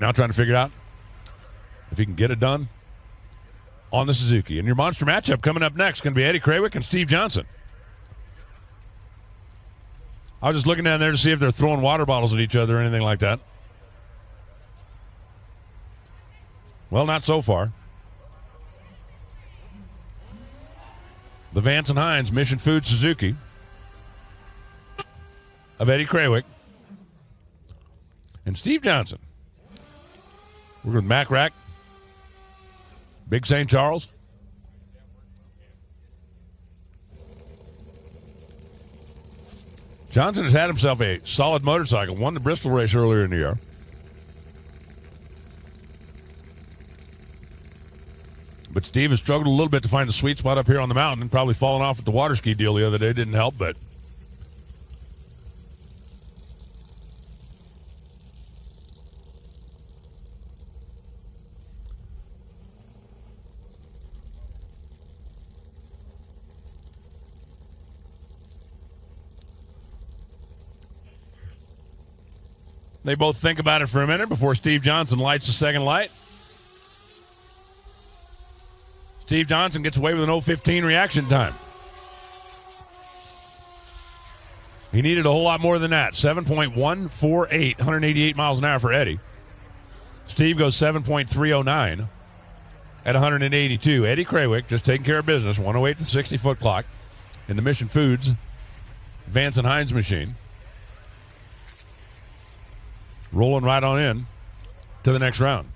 now trying to figure out if he can get it done on the Suzuki. And your monster matchup coming up next going to be Eddie Krawiec and Steve Johnson. I was just looking down there to see if they're throwing water bottles at each other or anything like that. Well, not so far. The Vance and Hines Mission Food Suzuki of Eddie Krawiec and Steve Johnson. We're with Mac Rack, Big St. Charles. Johnson has had himself a solid motorcycle. Won the Bristol race earlier in the year. But Steve has struggled a little bit to find a sweet spot up here on the mountain, and probably falling off at the water ski deal the other day didn't help, but they both think about it for a minute before Steve Johnson lights the second light. Steve Johnson gets away with an 0:15 reaction time. He needed a whole lot more than that. 7.148, 188 miles an hour for Eddie. Steve goes 7.309 at 182. Eddie Krawiec just taking care of business, 108 to the 60-foot clock in the Mission Foods Vance and Hines machine. Rolling right on in to the next round.